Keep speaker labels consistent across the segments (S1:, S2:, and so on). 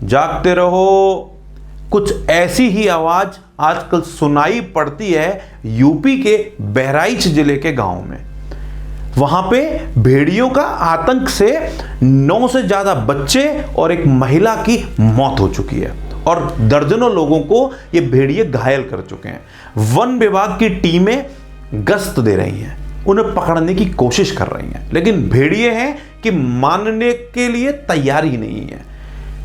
S1: जागते रहो। कुछ ऐसी ही आवाज आजकल सुनाई पड़ती है यूपी के बहराइच जिले के गांव में। वहां पे भेड़ियों का आतंक से 9 से ज्यादा बच्चे और एक महिला की मौत हो चुकी है और दर्जनों लोगों को ये भेड़िए घायल कर चुके हैं। वन विभाग की टीमें गश्त दे रही हैं, उन्हें पकड़ने की कोशिश कर रही हैं, लेकिन भेड़िए हैं कि मानने के लिए तैयार ही नहीं है।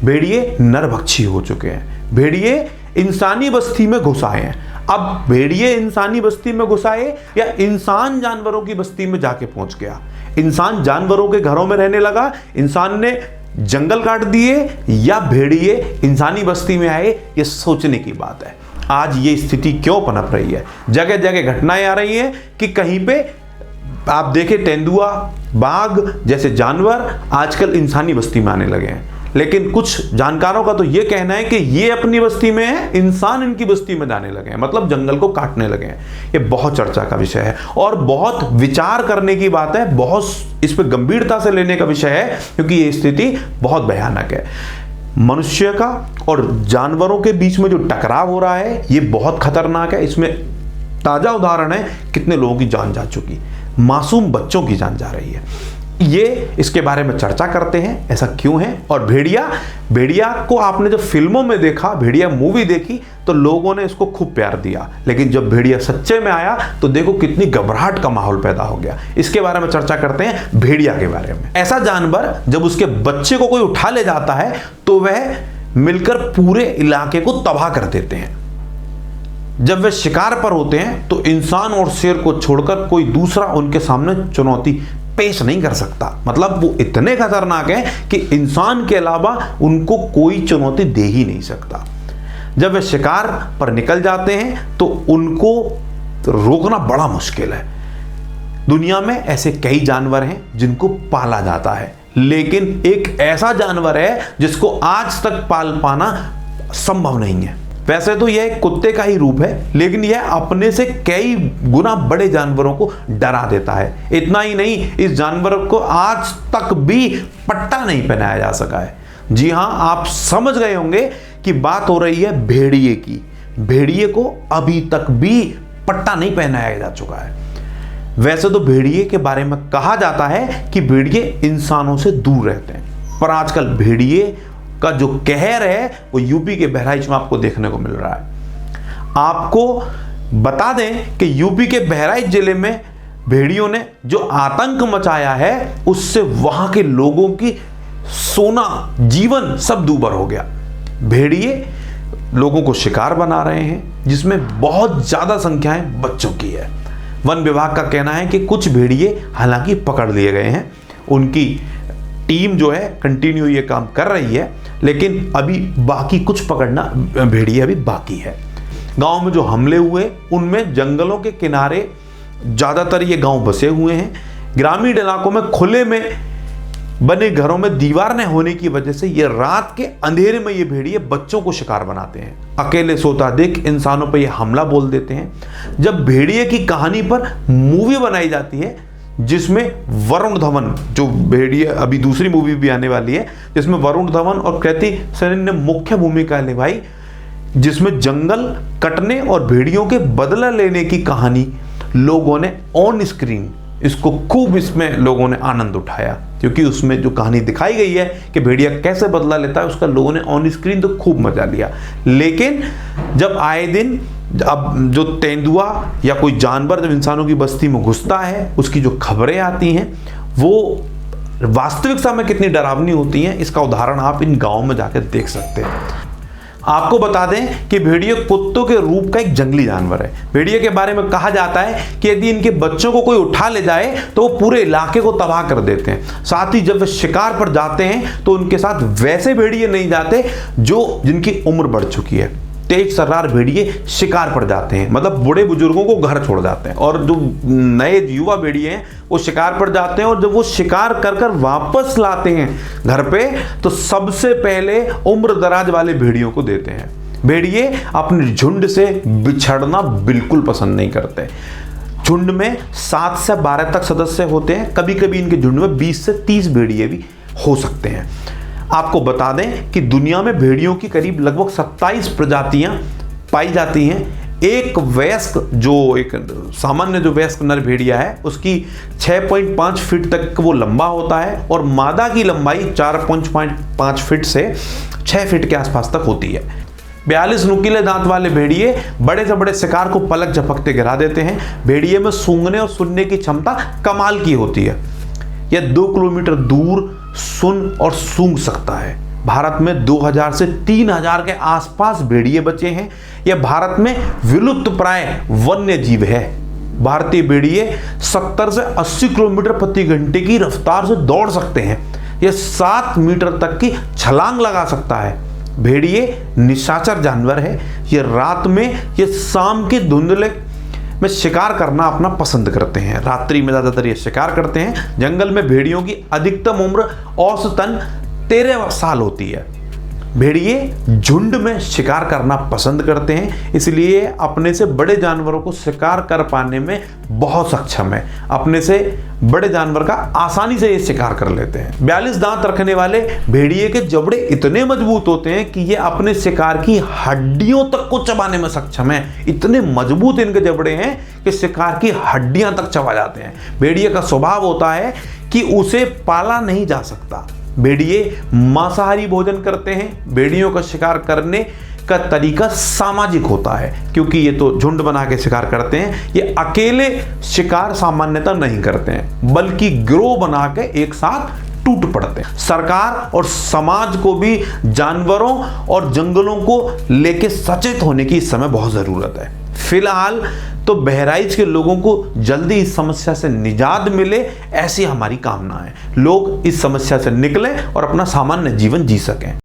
S1: भेड़िए नरभक्षी हो चुके हैं, भेड़िए इंसानी बस्ती में घुस आए हैं। अब भेड़िए इंसानी बस्ती में घुस आए या इंसान जानवरों की बस्ती में जाके पहुंच गया। इंसान जानवरों के घरों में रहने लगा, इंसान ने जंगल काट दिए, या भेड़िए इंसानी बस्ती में आए, ये सोचने की बात है। आज ये स्थिति क्यों पनप रही है? जगह जगह घटनाएं आ रही हैं कि कहीं पे आप देखें तेंदुआ, बाघ जैसे जानवर आजकल इंसानी बस्ती में आने लगे हैं। लेकिन कुछ जानकारों का तो यह कहना है कि ये अपनी बस्ती में है, इंसान इनकी बस्ती में जाने लगे हैं, मतलब जंगल को काटने लगे हैं। ये बहुत चर्चा का विषय है और बहुत विचार करने की बात है, बहुत इस पर गंभीरता से लेने का विषय है, क्योंकि ये स्थिति बहुत भयानक है। मनुष्य का और जानवरों के बीच में जो टकराव हो रहा है ये बहुत खतरनाक है। इसमें ताजा उदाहरण है कितने लोगों की जान जा चुकी, मासूम बच्चों की जान जा रही है। ये इसके बारे में चर्चा करते हैं, ऐसा क्यों है। और भेड़िया को आपने जब फिल्मों में देखा, भेड़िया मूवी देखी, तो लोगों ने इसको खूब प्यार दिया, लेकिन जब भेड़िया सच्चे में आया तो देखो कितनी घबराहट का माहौल पैदा हो गया। इसके बारे में चर्चा करते हैं, भेड़िया के बारे में। ऐसा जानवर जब उसके बच्चे को कोई उठा ले जाता है तो वह मिलकर पूरे इलाके को तबाह कर देते हैं। जब वे शिकार पर होते हैं तो इंसान और शेर को छोड़कर कोई दूसरा उनके सामने चुनौती पेश नहीं कर सकता। मतलब वो इतने खतरनाक है कि इंसान के अलावा उनको कोई चुनौती दे ही नहीं सकता। जब वे शिकार पर निकल जाते हैं तो उनको रोकना बड़ा मुश्किल है। दुनिया में ऐसे कई जानवर हैं जिनको पाला जाता है, लेकिन एक ऐसा जानवर है जिसको आज तक पाल पाना संभव नहीं है। वैसे तो यह एक कुत्ते का ही रूप है, लेकिन यह अपने से कई गुना बड़े जानवरों को डरा देता है। इतना ही नहीं, इस जानवर को आज तक भी पट्टा नहीं पहनाया जा सका है। जी हां, आप समझ गए होंगे कि बात हो रही है भेड़िए की। भेड़िए को अभी तक भी पट्टा नहीं पहनाया जा चुका है। वैसे तो भेड़िए के बारे में कहा जाता है कि भेड़िए इंसानों से दूर रहते हैं, पर आजकल भेड़िए का जो कहर है वो यूपी के बहराइच में आपको देखने को मिल रहा है। आपको बता दें कि यूपी के बहराइच जिले में भेड़ियों ने जो आतंक मचाया है उससे वहां के लोगों की सोना जीवन सब दूभर हो गया। भेड़िए लोगों को शिकार बना रहे हैं, जिसमें बहुत ज्यादा संख्याएं बच्चों की है। वन विभाग का कहना है कि कुछ भेड़िए हालांकि पकड़ लिए गए हैं, उनकी टीम जो है कंटिन्यू ये काम कर रही है, लेकिन अभी बाकी कुछ पकड़ना भेड़िया अभी बाकी है। गांव में जो हमले हुए उनमें जंगलों के किनारे ज्यादातर ये गांव बसे हुए हैं। ग्रामीण इलाकों में खुले में बने घरों में दीवार न होने की वजह से ये रात के अंधेरे में ये भेड़िए बच्चों को शिकार बनाते हैं। अकेले सोता देख इंसानों पर ये हमला बोल देते हैं। जब भेड़िए की कहानी पर मूवी बनाई जाती है, जिसमें वरुण धवन, जो भेड़िया अभी दूसरी मूवी भी आने वाली है जिसमें वरुण धवन और कृति सेनन ने मुख्य भूमिका निभाई, जिसमें जंगल कटने और भेड़ियों के बदला लेने की कहानी लोगों ने ऑन स्क्रीन इसको खूब, इसमें लोगों ने आनंद उठाया, क्योंकि उसमें जो कहानी दिखाई गई है कि भेड़िया कैसे बदला लेता है उसका लोगों ने ऑन स्क्रीन तो खूब मजा लिया। लेकिन जब आए दिन अब जो तेंदुआ या कोई जानवर जब इंसानों की बस्ती में घुसता है उसकी जो खबरें आती हैं वो वास्तविकता में कितनी डरावनी होती हैं, इसका उदाहरण आप इन गांवों में जाकर देख सकते हैं। आपको बता दें कि भेड़िए कुत्तों के रूप का एक जंगली जानवर है। भेड़िए के बारे में कहा जाता है कि यदि इनके बच्चों को कोई उठा ले जाए तो वो पूरे इलाके को तबाह कर देते हैं। साथ ही जब वे शिकार पर जाते हैं तो उनके साथ वैसे भेड़िए नहीं जाते जिनकी उम्र बढ़ चुकी है। तेज सर्रार भेड़िए शिकार पर जाते हैं, मतलब बूढ़े बुजुर्गों को घर छोड़ जाते हैं, और जो नए युवा भेड़िए हैं वो शिकार पर जाते हैं, और जब वो शिकार कर कर वापस लाते हैं घर पे तो सबसे पहले उम्र दराज वाले भेड़ियों को देते हैं। भेड़िए अपने झुंड से बिछड़ना बिल्कुल पसंद नहीं करते। झुंड में 7 से 12 तक सदस्य होते हैं, कभी कभी इनके झुंड में 20 से 30 भेड़िए भी हो सकते हैं। आपको बता दें कि दुनिया में भेड़ियों की करीब लगभग 27 प्रजातियां पाई जाती हैं। एक सामान्य जो वयस्क नर भेड़िया है उसकी 6.5 फीट तक वो लंबा होता है और मादा की लंबाई 4.5 फीट से 6 फीट के आसपास तक होती है। 42 नुकीले दांत वाले भेड़िए बड़े से बड़े शिकार को पलक झपकते गिरा देते हैं। भेड़िए में सूंघने और सुनने की क्षमता कमाल की होती है। यह 2 किलोमीटर दूर सुन और सूंघ सकता है। भारत में 2000 से 3000 के आसपास भेड़िए बचे हैं। यह भारत में विलुप्त प्राय वन्य जीव है। भारतीय भेड़िए 70 से 80 किलोमीटर प्रति घंटे की रफ्तार से दौड़ सकते हैं। यह 7 मीटर तक की छलांग लगा सकता है। भेड़िए निशाचर जानवर है। यह रात में या शाम के धुंधले में शिकार करना अपना पसंद करते हैं। रात्रि में ज़्यादातर ये शिकार करते हैं। जंगल में भेड़ियों की अधिकतम उम्र औसतन 13 साल होती है। भेड़िए झुंड में शिकार करना पसंद करते हैं, इसलिए अपने से बड़े जानवरों को शिकार कर पाने में बहुत सक्षम है। अपने से बड़े जानवर का आसानी से ये शिकार कर लेते हैं। 42 दांत रखने वाले भेड़िए के जबड़े इतने मजबूत होते हैं कि ये अपने शिकार की हड्डियों तक को चबाने में सक्षम है। इतने मजबूत इनके जबड़े हैं कि शिकार की हड्डियां तक चबा जाते हैं। भेड़िए का स्वभाव होता है कि उसे पाला नहीं जा सकता। भेड़िए मांसाहारी भोजन करते हैं। भेड़ियों का शिकार करने का तरीका सामाजिक होता है, क्योंकि ये तो झुंड बना के शिकार करते हैं। ये अकेले शिकार सामान्यतः नहीं करते हैं, बल्कि गिरोह बना के एक साथ टूट पड़ते हैं। सरकार और समाज को भी जानवरों और जंगलों को लेके सचेत होने की इस समय बहुत ज़रूरत है। फिलहाल तो बहराइच के लोगों को जल्दी इस समस्या से निजात मिले, ऐसी हमारी कामना है। लोग इस समस्या से निकलें और अपना सामान्य जीवन जी सकें।